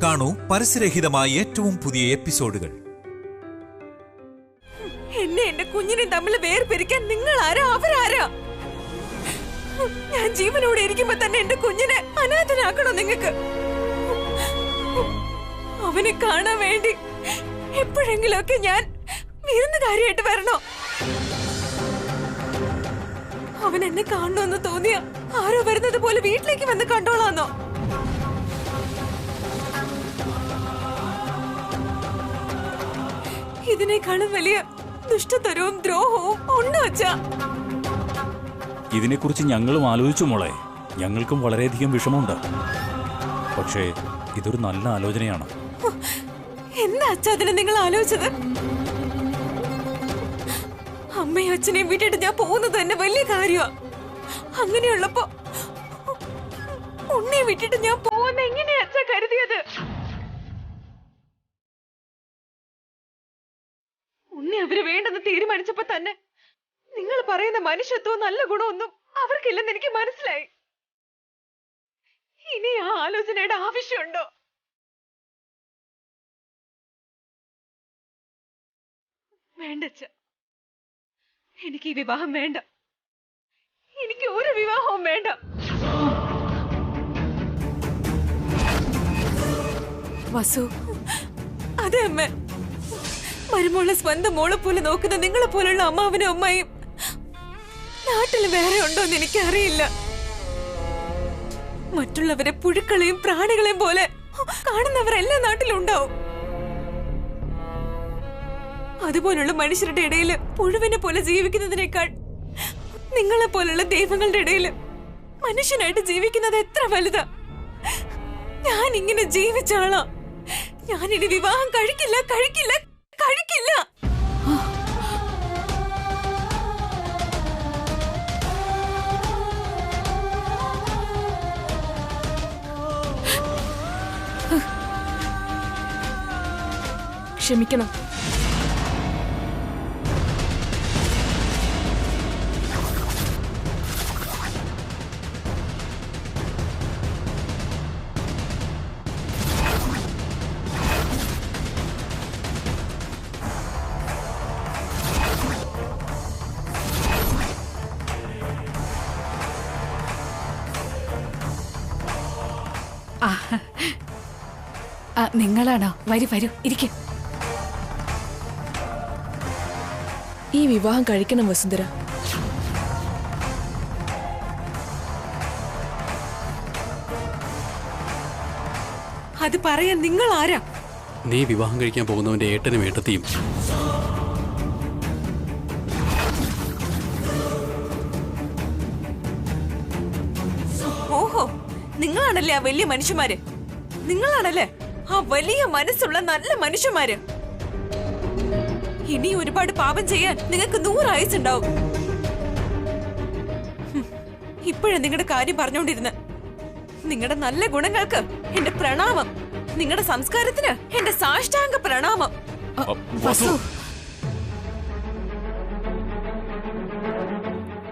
കാണൂ പരസ്യരഹിതമായ ഏറ്റവും പുതിയ എപ്പിസോഡുകൾ. എന്നെ എന്റെ കുഞ്ഞിനെ തമ്മിൽ വേർപിരിക്കാൻ നിങ്ങൾ ആരാ, അവരാരാ? ഞാൻ ജീവനോടെ ഇരിക്കുമ്പോ തന്നെ എന്റെ കുഞ്ഞിനെ അനാഥനാക്കണോ നിങ്ങൾക്ക്? അവനെ കാണാൻ വേണ്ടി എപ്പോഴെങ്കിലൊക്കെ ഞാൻ വിരുന്നുകാരിയായിട്ട് വരണോ? അവൻ എന്നെ കാണണമെന്ന് തോന്നിയ ആരോ വരുന്നത് പോലെ വീട്ടിലേക്ക് വന്ന് കണ്ടോളാന്നോ? ഇതിനേക്കാളും വലിയ ദുഷ്ടതരവും ദ്രോഹവും ഉണ്ടോ അച്ഛാ? ഇതിനെക്കുറിച്ച് ഞങ്ങളും ആലോചിച്ചു മോളെ. ഞങ്ങൾക്കും വളരെയധികം വിഷമമുണ്ട്. പക്ഷേ ഇതൊരു നല്ല ആലോചനയാണ്. എന്താ അച്ഛാ അതിന് നിങ്ങൾ ആലോചിച്ചത്? അമ്മയും അച്ഛനെയും വിട്ടിട്ട് ഞാൻ പോകുന്നത് തന്നെ വലിയ കാര്യമാ. അങ്ങനെയുള്ളപ്പോ ഉണ്ണിയെ വിട്ടിട്ട് ഞാൻ പോകുന്ന എങ്ങനെയാ അച്ഛാ കരുതിയത്? ഉണ്ണി അവര് വേണ്ടെന്ന് തീരുമാനിച്ചപ്പോ തന്നെ നിങ്ങൾ പറയുന്ന മനുഷ്യത്വവും നല്ല ഗുണമൊന്നും അവർക്കില്ലെന്ന് എനിക്ക് മനസ്സിലായി. ഇനി ആ ആലോചനയുടെ ആവശ്യമുണ്ടോ? വേണ്ടച്ച, എനിക്ക് ഈ വിവാഹം വേണ്ട. എനിക്ക് ഒരു വിവാഹവും വേണ്ട. വസു, അതെ അമ്മ, മരുമോളെ സ്വന്തം മോളെ പോലെ നോക്കുന്ന നിങ്ങളെ പോലുള്ള അമ്മാവനും അമ്മയും നാട്ടിൽ വേറെ ഉണ്ടോന്ന് എനിക്കറിയില്ല. മറ്റുള്ളവരെ പുഴുക്കളെയും പ്രാണികളെയും പോലെ കാണുന്നവർ എല്ലാ നാട്ടിലുണ്ടാവും. അതുപോലുള്ള മനുഷ്യരുടെ ഇടയിൽ പുഴുവിനെ പോലെ ജീവിക്കുന്നതിനേക്കാൾ നിങ്ങളെ പോലുള്ള ദൈവങ്ങളുടെ ഇടയിൽ മനുഷ്യനായിട്ട് ജീവിക്കുന്നത് എത്ര വലുതാ. ഞാൻ ഇങ്ങനെ ജീവിച്ചാളാ. ഞാനിനി വിവാഹം കഴിക്കില്ല, കഴിക്കില്ല, കഴിക്കില്ല. ക്ഷമിക്കണം. നിങ്ങളാണോ? വരൂ വരൂ, ഇരിക്കും. ഈ വിവാഹം കഴിക്കണം വസുന്ധര. അത് പറയാൻ നിങ്ങൾ ആരാ? നീ വിവാഹം കഴിക്കാൻ പോകുന്നവന്റെ ഏട്ടനും ഏട്ടത്തിയും. ഓഹോ, നിങ്ങളാണല്ലേ ആ വലിയ മനുഷ്യന്മാര്. നിങ്ങളാണല്ലേ ആ വലിയ മനസ്സുള്ള നല്ല മനുഷ്യന്മാര്. ഇനി ഒരുപാട് പാപം ചെയ്യാൻ നിങ്ങൾക്ക് 100 ആയുസ്സുണ്ടാവും. ഇപ്പോഴാ നിങ്ങളുടെ കാര്യം പറഞ്ഞുകൊണ്ടിരുന്ന. നിങ്ങളുടെ നല്ല ഗുണങ്ങൾക്ക് എന്റെ പ്രണാമം. നിങ്ങളുടെ സംസ്കാരത്തിന് എന്റെ സാഷ്ടാംഗ പ്രണാമം.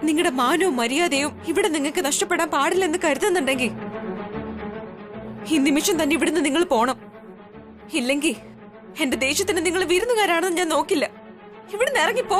നിങ്ങളുടെ മാനവും മര്യാദയും ഇവിടെ നിങ്ങൾക്ക് നഷ്ടപ്പെടാൻ പാടില്ലെന്ന് കരുതുന്നുണ്ടെങ്കിൽ ഈ നിമിഷം തന്നെ ഇവിടുന്ന് നിങ്ങൾ പോണം. ഇല്ലെങ്കിൽ എന്റെ ദേശത്തിന് നിങ്ങൾ വിരുന്നുകാരാണെന്ന് ഞാൻ നോക്കില്ല. ഇവിടുന്ന് ഇറങ്ങിപ്പോ.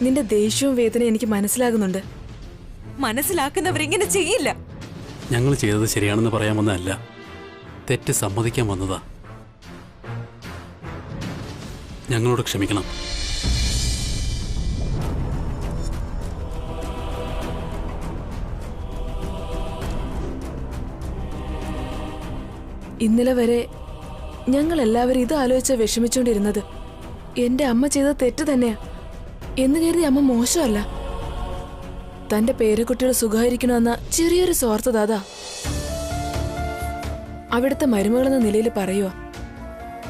നിന്റെ ദേഷ്യവും വേദനയും എനിക്ക് മനസ്സിലാകുന്നുണ്ട്. മനസ്സിലാക്കുന്നവരിങ്ങനെ ചെയ്യില്ല. ഞങ്ങൾ ചെയ്തത് ശരിയാണെന്ന് പറയാൻ വന്നതല്ല, തെറ്റ് സമ്മതിക്കാൻ വന്നതാ. ഞങ്ങളോട് ക്ഷമിക്കണം. ഇന്നലെ വരെ ഞങ്ങൾ എല്ലാവരും ഇത് ആലോചിച്ച വിഷമിച്ചോണ്ടിരുന്നത് എന്റെ അമ്മ ചെയ്ത തെറ്റ് തന്നെയാ എന്ന് കരുതി അമ്മ മോശമല്ല. തന്റെ പേരക്കുട്ടികൾ സുഖമായിരിക്കണമെന്ന ചെറിയൊരു സ്വാർത്ഥത അതാ. അവിടുത്തെ മരുമകളെന്ന നിലയിൽ പറയുക,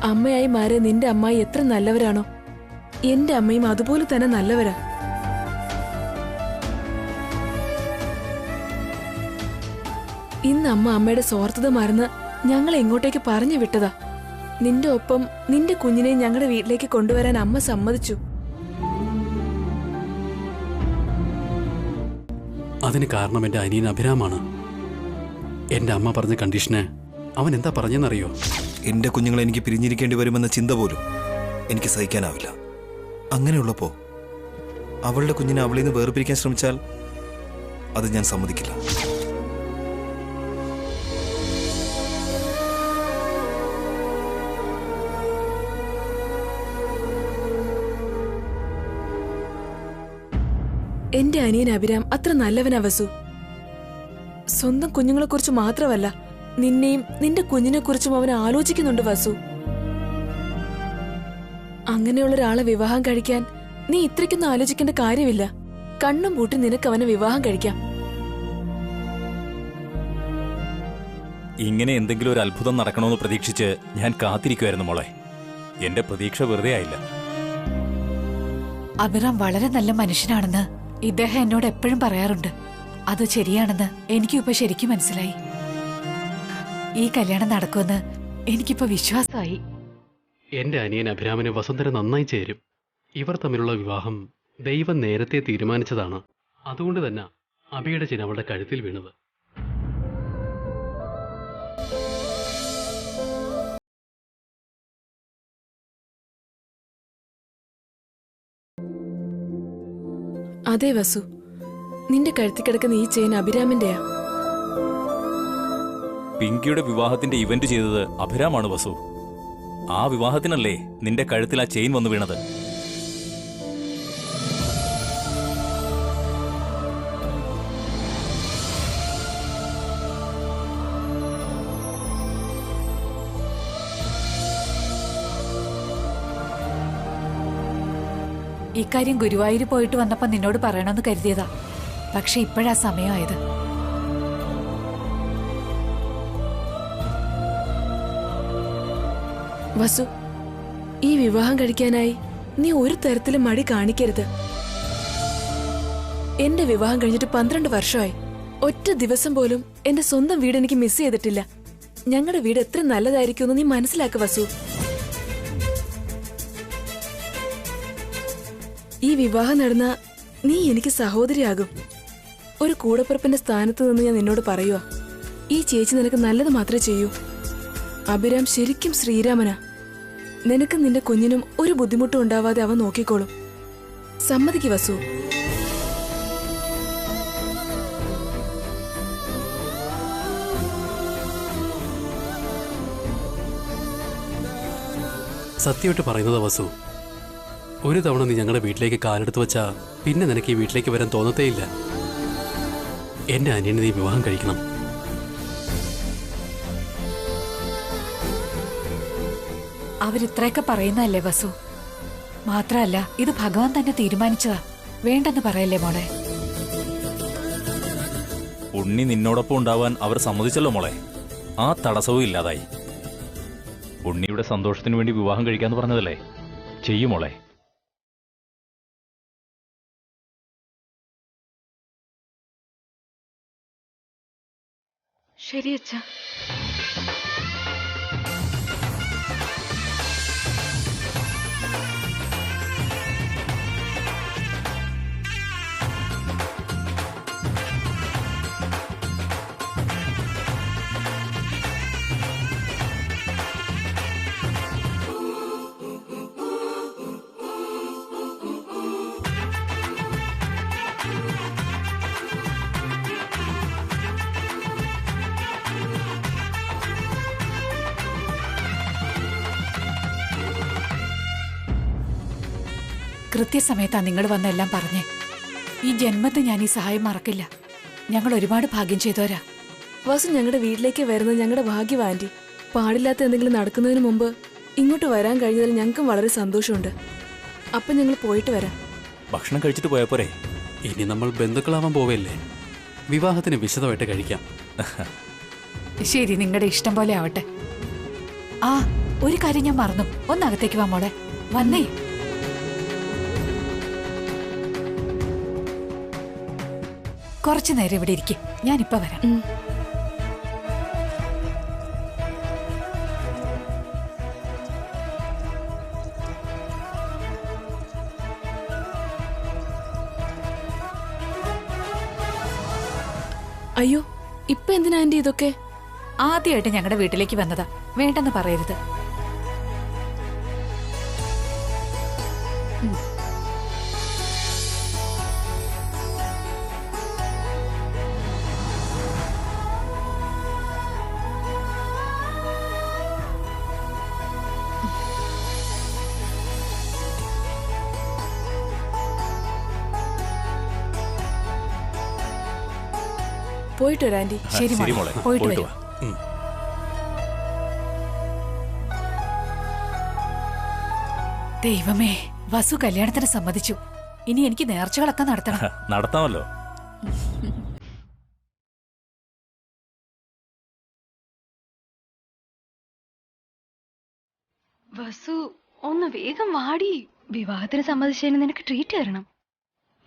അമ്മയായി മാറിയ നിന്റെ അമ്മായി എത്ര നല്ലവരാണോ എന്റെ അമ്മയും അതുപോലെ തന്നെ നല്ലവരാ. ഇന്ന് അമ്മ അമ്മയുടെ സ്വാർത്ഥത മറന്ന് ഞങ്ങളെ ഇങ്ങോട്ടേക്ക് പറഞ്ഞു വിട്ടതാ. നിന്റെ ഒപ്പം നിന്റെ കുഞ്ഞിനെ ഞങ്ങളുടെ വീട്ടിലേക്ക് കൊണ്ടുവരാൻ അമ്മ സമ്മതിച്ചു. അതിന് കാരണം എൻ്റെ അനിയൻ അഭിരാമാണ്. എൻ്റെ അമ്മ പറഞ്ഞ കണ്ടീഷന് അവൻ എന്താ പറഞ്ഞെന്നറിയോ? എന്റെ കുഞ്ഞുങ്ങളെ എനിക്ക് പിരിഞ്ഞിരിക്കേണ്ടി വരുമെന്ന ചിന്ത പോലും എനിക്ക് സഹിക്കാനാവില്ല. അങ്ങനെയുള്ളപ്പോ അവളുടെ കുഞ്ഞിനെ അവളിൽ നിന്ന് വേർപിരിക്കാൻ ശ്രമിച്ചാൽ അത് ഞാൻ സമ്മതിക്കില്ല. എന്റെ അനിയൻ അഭിരാം അത്ര നല്ലവനാ വസു. സ്വന്തം കുഞ്ഞുങ്ങളെക്കുറിച്ച് മാത്രമല്ല, നിന്നെയും നിന്റെ കുഞ്ഞിനെ കുറിച്ചും അവൻ ആലോചിക്കുന്നുണ്ട് വസു. അങ്ങനെയുള്ള ഒരാളെ വിവാഹം കഴിക്കാൻ നീ ഇത്രയ്ക്കൊന്നും ആലോചിക്കേണ്ട കാര്യമില്ല. കണ്ണും പൂട്ടി നിനക്ക് അവനെ വിവാഹം കഴിക്കാം. ഇങ്ങനെ എന്തെങ്കിലും ഒരു അത്ഭുതം നടക്കണമെന്ന് പ്രതീക്ഷിച്ച് ഞാൻ കാത്തിരിക്കുമായിരുന്നു മോളെ. എന്റെ പ്രതീക്ഷ വെറുതെ ആയില്ല. അഭിറാം വളരെ നല്ല മനുഷ്യനാണെന്ന് ഇദ്ദേഹം എന്നോട് എപ്പോഴും പറയാറുണ്ട്. അത് ശരിയാണെന്ന് എനിക്കും ഇപ്പൊ ശരിക്കും മനസ്സിലായി. ഈ കല്യാണം നടക്കുമെന്ന് എനിക്കിപ്പോ വിശ്വാസമായി. എൻ്റെ അനിയൻ അഭിരാമിന് വസുന്ധര നന്നായി ചേരും. ഇവർ തമ്മിലുള്ള വിവാഹം ദൈവം നേരത്തെ തീരുമാനിച്ചതാണ്. അതുകൊണ്ട് തന്നെ അഭിയുടെ ചിഹ്നം അവളുടെ കഴുത്തിൽ വീണത്. അതെ വസു, നിന്റെ കഴുത്തിൽ കിടക്കുന്ന ഈ ചെയിൻ അഭിരാമിന്റെയാ. പിങ്കിയുടെ വിവാഹത്തിന്റെ ഇവന്റ് ചെയ്തത് അഭിരാമാണ് വസു. ആ വിവാഹത്തിനല്ലേ നിന്റെ കഴുത്തിൽ ആ ചെയിൻ വന്നു വീണത്? ഇക്കാര്യം ഗുരുവായൂർ പോയിട്ട് വന്നപ്പോ നിന്നോട് പറയണമെന്ന് കരുതിയതാ. പക്ഷെ ഇപ്പോഴാ സമയമായത്. വസു, ഈ വിവാഹം കഴിക്കാനായി നീ ഒരു തരത്തിലും മടി കാണിക്കരുത്. എന്റെ വിവാഹം കഴിഞ്ഞിട്ട് 12 വർഷമായി. ഒറ്റ ദിവസം പോലും എന്റെ സ്വന്തം വീട് എനിക്ക് മിസ് ചെയ്തിട്ടില്ല. ഞങ്ങളുടെ വീട് എത്ര നല്ലതായിരിക്കുമെന്ന് നീ മനസ്സിലാക്ക വസു. ഈ വിവാഹം നടന്ന നീ എനിക്ക് സഹോദരിയാകും. ഒരു കൂടപ്പിറപ്പിന്റെ സ്ഥാനത്ത് നിന്ന് ഞാൻ നിന്നോട് പറയുക, ഈ ചേച്ചി നിനക്ക് നല്ലത് മാത്രമേ ചെയ്യൂ. അഭിരാം ശരിക്കും ശ്രീരാമനാ. നിനക്കും നിന്റെ കുഞ്ഞിനും ഒരു ബുദ്ധിമുട്ടും ഉണ്ടാവാതെ അവൻ നോക്കിക്കോളും. സമ്മതിക്ക് വസു. സത്യമായിട്ട് പറയുന്നത് വസു, ഒരു തവണ നീ ഞങ്ങളുടെ വീട്ടിലേക്ക് കാലെടുത്ത് വെച്ചാ പിന്നെ നിനക്ക് ഈ വീട്ടിലേക്ക് വരാൻ തോന്നത്തേയില്ല. എൻ്റെ അനിയനെ നീ വിവാഹം കഴിക്കണം. അവരിത്രയൊക്കെ പറയുന്നതല്ലേ വസു? മാത്രമല്ല, ഇത് ഭഗവാൻ തന്നെ തീരുമാനിച്ചതാ. വേണ്ടെന്ന് പറയല്ലേ മോളെ? ഉണ്ണി നിന്നോടൊപ്പം ഉണ്ടാവാൻ അവർ സമ്മതിച്ചല്ലോ മോളെ. ആ തടസ്സവും ഇല്ലാതായി. ഉണ്ണിയുടെ സന്തോഷത്തിനു വേണ്ടി വിവാഹം കഴിക്കാന്ന് പറഞ്ഞതല്ലേ? ചെയ്യുമോളെ. ശരി അച്ഛാ. കൃത്യസമയത്താ നിങ്ങൾ വന്നെല്ലാം പറഞ്ഞേ. ഈ ജന്മത്തെ ഞാൻ ഈ സഹായം മറക്കില്ല. ഞങ്ങൾ ഒരുപാട് ഭാഗ്യം ചെയ്തോരാ. വസു ഞങ്ങളുടെ വീട്ടിലേക്ക് വരുന്നത് ഞങ്ങളുടെ ഭാഗ്യവാ ആന്റി. പാടില്ലാത്ത എന്തെങ്കിലും നടക്കുന്നതിന് മുമ്പ് ഇങ്ങോട്ട് വരാൻ കഴിഞ്ഞതിൽ ഞങ്ങൾക്കും വളരെ സന്തോഷമുണ്ട്. അപ്പം ഞങ്ങൾ പോയിട്ട് വരാം. ഭക്ഷണം കഴിച്ചിട്ട് പോയാ പോരെ? ഇനി നമ്മൾ ബന്ധുക്കളാവാൻ പോവല്ലേ. വിവാഹത്തിന് വിശദമായിട്ട് കഴിക്കാം. ശരി, നിങ്ങളുടെ ഇഷ്ടം പോലെ ആവട്ടെ. ആ, ഒരു കാര്യം ഞാൻ മറന്നു. ഒന്നകത്തേക്ക് വാ മോളെ. വന്നേ. കുറച്ചു നേരം ഇവിടെ ഇരിക്കും. ഞാനിപ്പോ വരാം. അയ്യോ, ഇപ്പൊ എന്തിനാ ആന്റി ഇതൊക്കെ? ആദ്യമായിട്ട് ഞങ്ങളുടെ വീട്ടിലേക്ക് വന്നതാ, വേണ്ടെന്ന് പറയരുത്. പോയിട്ട് വരാം ആന്റി. ശരി ശരി മോളെ, മോളെ, പോയിട്ട് പോയിട്ട് വരാം. വാ. ദൈവമേ, വസു കല്യാണത്തിന് സമ്മതിച്ചു. ഇനി എനിക്ക് നേർച്ചകളൊക്കെ നടത്തണം. നടത്താമല്ലോ. വസു, ഒന്ന് വേഗം വാടി. വിവാഹത്തിന് സമ്മതിച്ചതിന് നിനക്ക് ട്രീറ്റ് തരണം.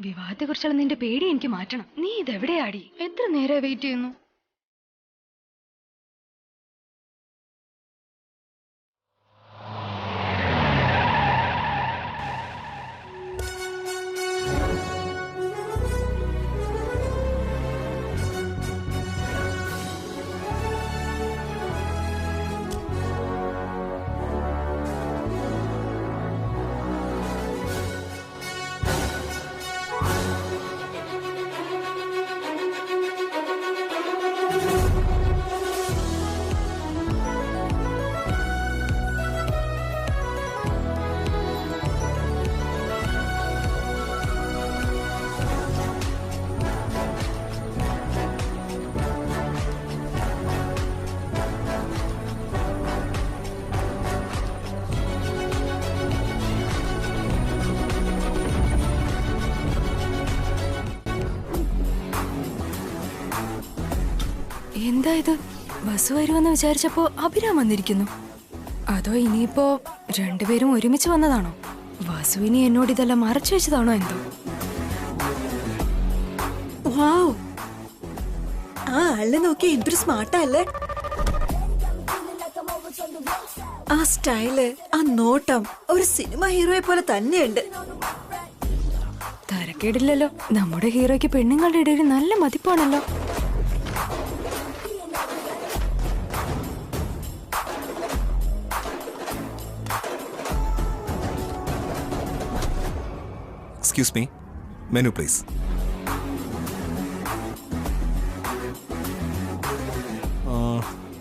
വിവാഹത്തെ കുറിച്ചുള്ള നിന്റെ പേടി എനിക്ക് മാറ്റണം. നീ ഇതെവിടെയാടി? എത്ര നേരം വെയിറ്റ് ചെയ്യുന്നു? എന്താ ഇത്? വസു വരുമെന്ന് വിചാരിച്ചപ്പോ അഭിരാം വന്നിരിക്കുന്നു. അതോ ഇനിയിപ്പോ രണ്ടുപേരും ഒരുമിച്ച് വന്നതാണോ? വസുവിനി എന്നോട് ഇതെല്ലാം മറച്ചു വെച്ചതാണോ എന്തോ? വാവ്, ആ ആളെ നോക്കി എന്തൊരു സ്മാർട്ടല്ലേ! ആ സ്റ്റൈല്, ആ നോട്ടം ഒരു സിനിമ ഹീറോയെ പോലെ തന്നെയുണ്ട്. തരക്കേടില്ലല്ലോ, നമ്മുടെ ഹീറോയ്ക്ക് പെണ്ണുങ്ങളുടെ ഇടയിൽ നല്ല മതിപ്പാണല്ലോ. Excuse me, menu please.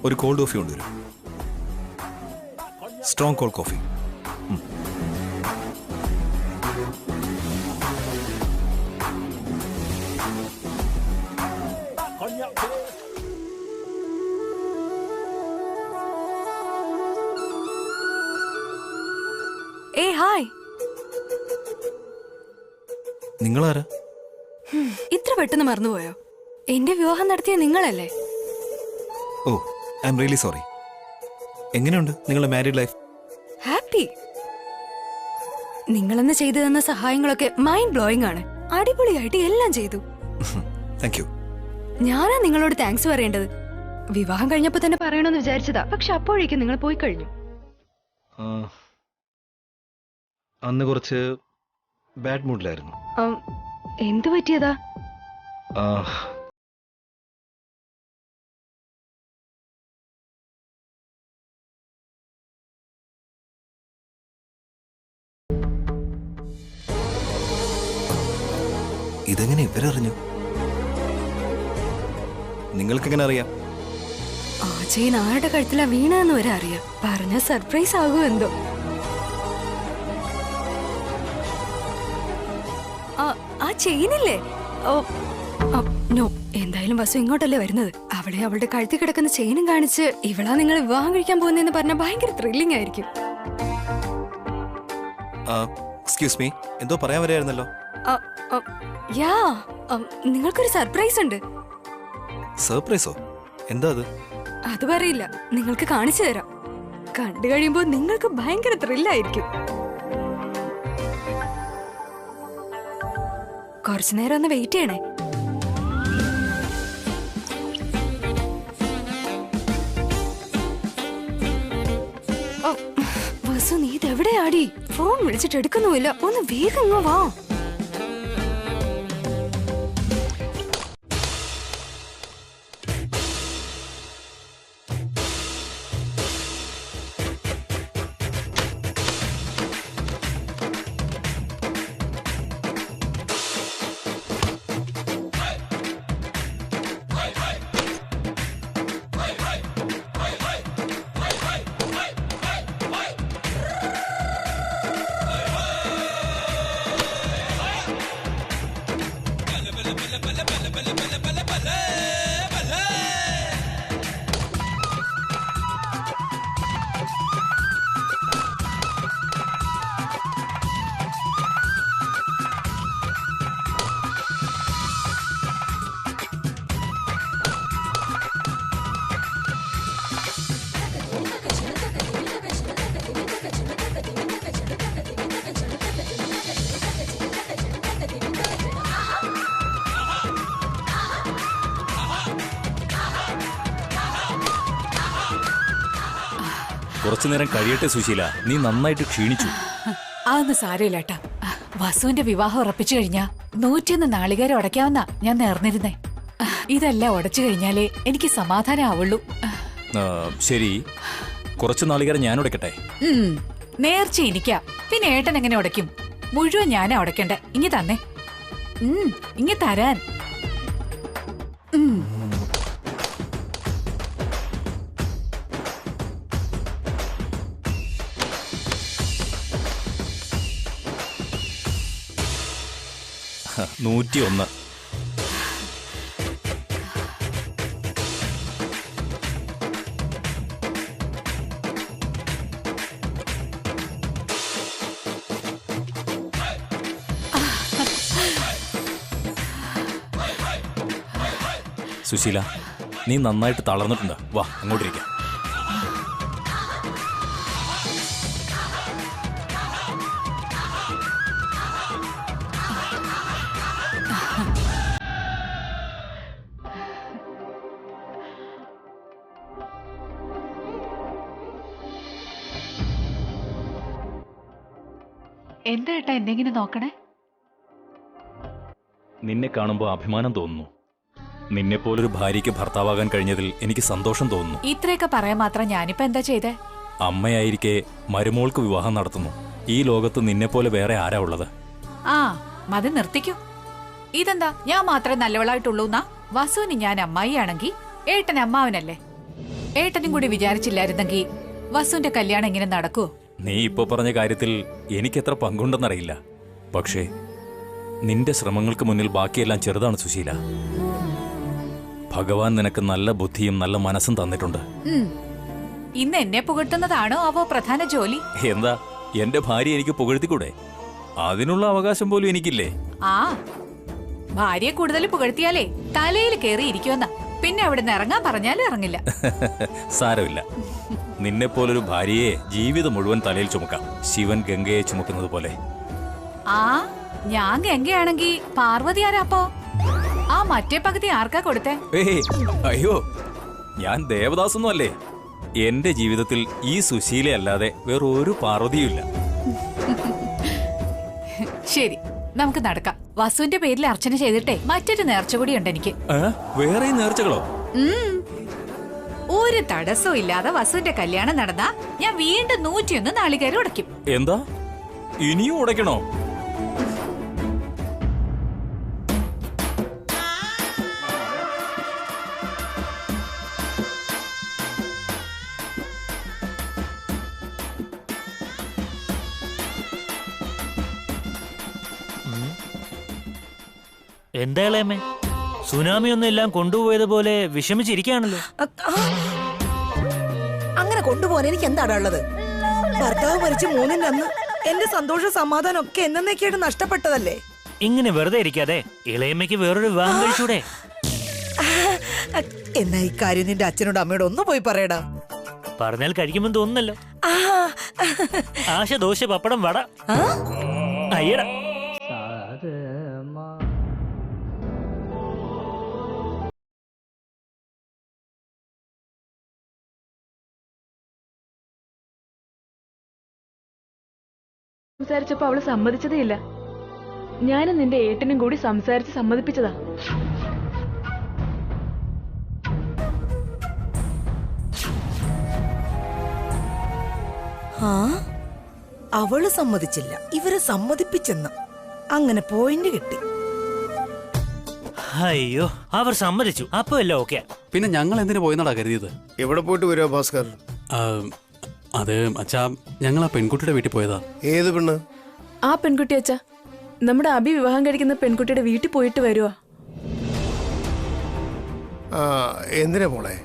ഒരു കോൾഡ് കോഫി കൊണ്ടുവരും. Strong cold coffee. ഏയ് ഹായ്, നിങ്ങളാരാ? ഇത്ര പെട്ടെന്ന് മറന്നുപോയോ? എന്റെ വിവാഹം നടത്തിയ നിങ്ങളല്ലേ? ഓ, ഐ എം റിയലി സോറി. എങ്ങനെയുണ്ട് നിങ്ങളുടെ മാരീഡ് ലൈഫ്? ഹാപ്പി. നിങ്ങളെന്ന് ചെയ്തു തന്ന സഹായങ്ങളൊക്കെ മൈൻഡ് ബ്ലോയിങ് ആണ്. അടിപൊളിയായിട്ട് എല്ലാം ചെയ്തു. Thank you. ഞാനാ നിങ്ങളോട് താങ്ക്സ് പറയേണ്ടത്. വിവാഹം കഴിഞ്ഞപ്പോ തന്നെ പറയണമെന്ന് വിചാരിച്ചതാ, പക്ഷെ അപ്പോഴേക്കും നിങ്ങൾ പോയി കഴിഞ്ഞു. അന്ന് കുറച്ച് ബാഡ് മൂഡിലായിരുന്നു. എന്തു പറ്റിയതാ? ഇതെങ്ങനെ ഇവരറിഞ്ഞു? നിങ്ങൾക്കെങ്ങനെ അറിയാം? ആ ചെയിൻ ആരുടെ കഴുത്തിലാ വീണെന്ന് വരെ അറിയാം. പറഞ്ഞ സർപ്രൈസ് ആകുമോ എന്തോ. ആ ചെയിനില്ലേ? നോ, എന്തായാലും വസു ഇങ്ങോട്ടല്ലേ വരുന്നത്. അവളെ അവളുടെ കഴുത്തിൽ കിടക്കുന്ന ചെയിനും കാണിച്ച് ഇവളാ നിങ്ങൾ വിവാഹം കഴിക്കാൻ പോകുന്നതെന്ന് പറഞ്ഞാൽ ഭയങ്കര ത്രില്ലിംഗ് ആയിരിക്കും. എക്സ്ക്യൂസ് മീ, എന്തോ പറയാൻ വരായിരുന്നല്ലോ. യാ, നിങ്ങൾക്കൊരു സർപ്രൈസ് ഉണ്ട്. സർപ്രൈസോ? എന്താ അത്? അത് പറയില്ല, നിങ്ങൾക്ക് കാണിച്ചു തരാം. കണ്ടു കഴിയുമ്പോൾ നിങ്ങൾക്ക് ഭയങ്കര ത്രില്ലായിരിക്കും. കുറച്ചു നേരം ഒന്ന് വെയിറ്റ് ചെയ്യണേ. വസു, നീ ഇതെവിടെയാടി? ഫോൺ വിളിച്ചിട്ട് എടുക്കുന്നുമില്ല. ഒന്ന് വേഗം ഇങ്ങ് വാ. കുറച്ചു നേരം കഴിയട്ടെ സുശീല, നീ നന്നായിട്ട് ക്ഷീണിച്ചു. അതൊന്നും സാരമില്ലേട്ടാ. വസുവിന്റെ വിവാഹം ഉറപ്പിച്ചു കഴിഞ്ഞാ 101 നാളികേരം ഉടയ്ക്കാവുന്ന ഞാൻ നേർന്നിരുന്നേ. ഇതെല്ലാം ഉടച്ചു കഴിഞ്ഞാലേ എനിക്ക് സമാധാനം ആവുള്ളൂ. ശരി, കുറച്ചു നാളികേരം ഞാൻ ഉടയ്ക്കട്ടെ. നേർച്ച എനിക്കാ, പിന്നെ ഏട്ടൻ എങ്ങനെ ഉടയ്ക്കും? മുഴുവൻ ഞാനാ ഉടയ്ക്കണ്ടേ. ഇങ്ങി തന്നെ, ഇങ്ങി തരാൻ. ആ, 101. സുശീല, നീ നന്നായിട്ട് തളർന്നിട്ടുണ്ട്. വാ, അങ്ങോട്ടിരിക്കാം. എന്താ ഏട്ടാ എന്തെങ്കിലും നോക്കണേ? നിന്നെ കാണുമ്പോൾ അഭിമാനം തോന്നുന്നു. നിന്നെപ്പോലൊരു ഭാര്യയ്ക്ക് ഭർത്താവാകാൻ കഴിഞ്ഞതിൽ എനിക്ക് സന്തോഷം തോന്നുന്നു. ഇത്രയൊക്കെ പറയാൻ മാത്രം ഞാനിപ്പോ എന്താ ചെയ്തേ? അമ്മയായിരിക്കെ മരുമോൾക്ക് വിവാഹം നടത്തുന്നു. ഈ ലോകത്ത് നിന്നെപ്പോലെ വേറെ ആരാ ഉള്ളത്? ആ, മതി നിർത്തിക്കൂ. ഇതെന്താ ഞാൻ മാത്രമേ നല്ലവളായിട്ടുള്ളൂന്നാ? വസുവിന് ഞാൻ അമ്മായിയാണെങ്കിൽ ഏട്ടൻ അമ്മാവനല്ലേ? ഏട്ടനും കൂടി വിചാരിച്ചില്ലായിരുന്നെങ്കിൽ വസുവിന്റെ കല്യാണം ഇങ്ങനെ നടക്കുവോ? നീ ഇപ്പൊ പറഞ്ഞ കാര്യത്തിൽ എനിക്കെത്ര പങ്കുണ്ടെന്നറിയില്ല. പക്ഷേ നിന്റെ ശ്രമങ്ങൾക്ക് മുന്നിൽ ബാക്കിയെല്ലാം ചെറുതാണ് സുശീല. ഭഗവാൻ നിനക്ക് നല്ല ബുദ്ധിയും നല്ല മനസ്സും തന്നിട്ടുണ്ട്. ഇന്ന് എന്നെ പുകഴ്ത്തുന്നതാണോ അവോ പ്രധാന ജോലി? എന്താ, എന്റെ ഭാര്യ എനിക്ക് പുകഴ്ത്തിക്കൂടെ? അതിനുള്ള അവകാശം പോലും എനിക്കില്ലേ? ആ, ഭാര്യയെ കൂടുതൽ പുകഴ്ത്തിയാലേ തലയിൽ കയറി ഇരിക്കുമെന്നാ. പിന്നെ അവിടെ നിന്ന് ഇറങ്ങാൻ പറഞ്ഞാലും ഇറങ്ങില്ല. സാരമില്ല, നിന്നെപ്പോലൊരു ഭാര്യയെ ജീവിതം മുഴുവൻ തലയിൽ ചുമക്കാം, ശിവൻ ഗംഗയെ ചുമക്കുന്നത് പോലെ. ആ, ഞാൻ ഗംഗയാണെങ്കി പാർവതി ആരാപ്പോ? ആ മറ്റേ പകുതി ആർക്കാ കൊടുത്തേ? അയ്യോ, ഞാൻ ദേവദാസൊന്നും അല്ലേ. എന്റെ ജീവിതത്തിൽ ഈ സുശീലയല്ലാതെ വേറൊരു പാർവതിയുമില്ല. ശരി, നമുക്ക് നടക്കാം. വസുവിന്റെ പേരിൽ അർച്ചന ചെയ്തിട്ടേ മറ്റൊരു നേർച്ച കൂടിയുണ്ട് എനിക്ക്. വേറെ നേർച്ചകളോ? ഒരു തടസ്സവും ഇല്ലാതെ വസുവിന്റെ കല്യാണം നടന്നാ ഞാൻ വീണ്ടും 101 നാളികേരം ഉടയ്ക്കും. എന്താ, ഇനിയും ഉടയ്ക്കണോ? എന്താ ഇളയമ്മേ, സുനാമി ഒന്നും എല്ലാം കൊണ്ടുപോയതുപോലെ വിഷമിച്ചിരിക്കുകയാണല്ലോ. അങ്ങനെ കൊണ്ടുപോകാൻ എനിക്ക് എന്താണ് ഉള്ളത്? ഭർത്താവ് മരിച്ച് 3-ന്റെ അന്ന് എന്റെ സന്തോഷ സമാധാനം ഒക്കെ എന്നേക്കായിട്ട് നഷ്ടപ്പെട്ടതല്ലേ. ഇങ്ങനെ വെറുതെ ഇരിക്കാതെ ഇളയമ്മയ്ക്ക് വേറൊരു വിവാഹം കഴിച്ചൂടെ? എന്നാ ഈ കാര്യം നിന്റെ അച്ഛനോട് അമ്മയോട് ഒന്ന് പോയി പറയടാ. പറഞ്ഞാൽ കഴിക്കുമെന്ന് തോന്നുന്നല്ലോ. ആശ, ദോശ, പപ്പടം, വട. അയ്യടാ. സംസാരിച്ചപ്പോ അവള് സമ്മതിച്ചതേ ഇല്ല. ഞാനും നിന്റെ ഏട്ടനും കൂടി സംസാരിച്ച് സമ്മതിപ്പിച്ചതാ. ആ, അവള് സമ്മതിച്ചില്ല, ഇവരെ സമ്മതിപ്പിച്ചെന്ന്. അങ്ങനെ പോയിന്റ് കിട്ടി. അയ്യോ, അവർ സമ്മതിച്ചു, അപ്പൊ എല്ലാം ഓക്കെ. പിന്നെ ഞങ്ങൾ എന്തിനു പോയെന്നാടാ കരുതിയത്? എവിടെ പോയിട്ട് വരുമോ ഭാസ്കർ? അത് അച്ഛാ, ഞങ്ങൾ ആ പെൺകുട്ടിയുടെ വീട്ടിൽ പോയതാ. ഏത് പെണ്ണ്? ആ പെൺകുട്ടി അച്ഛാ, നമ്മുടെ അഭി വിവാഹം കഴിക്കുന്ന പെൺകുട്ടിയുടെ വീട്ടിൽ പോയിട്ട് വരുവാ. എന്തിനാ മോളെ?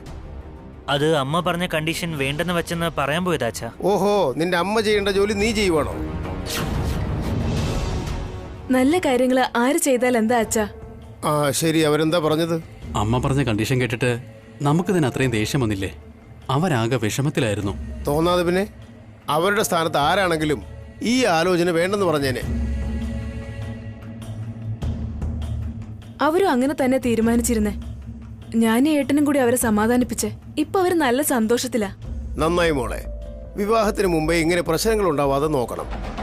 അത് അമ്മ പറഞ്ഞ കണ്ടീഷൻ വേണ്ടെന്ന് വെച്ചെന്ന് പറയാൻ പോയതാ അച്ഛാ. ഓഹോ, നിന്റെ അമ്മ ചെയ്യേണ്ട ജോലി നീ ചെയ്യുവാണോ? നല്ല കാര്യങ്ങൾ ആര് ചെയ്താൽ എന്താ അച്ഛാ? ശരി, അവരെന്താ പറഞ്ഞത്? അമ്മ പറഞ്ഞ കണ്ടീഷൻ കേട്ടിട്ട് നമുക്കിതിന് അത്രയും ദേഷ്യം വന്നില്ലേ? അവരാകെ വിഷമത്തിലായിരുന്നു. തോന്നാതെ പിന്നെ അവരുടെ സ്ഥാനത്ത് ആരാണെങ്കിലും ഈ ആലോചന വേണ്ടെന്ന് പറഞ്ഞേനെ. അവരും അങ്ങനെ തന്നെ തീരുമാനിച്ചിരുന്നേ. ഞാനും ഏട്ടനും കൂടി അവരെ സമാധാനിപ്പിച്ചേ. ഇപ്പൊ അവര് നല്ല സന്തോഷത്തിലാ. നന്നായി മോളെ. വിവാഹത്തിന് മുമ്പേ ഇങ്ങനെ പ്രശ്നങ്ങൾ ഉണ്ടാവാതെ നോക്കണം.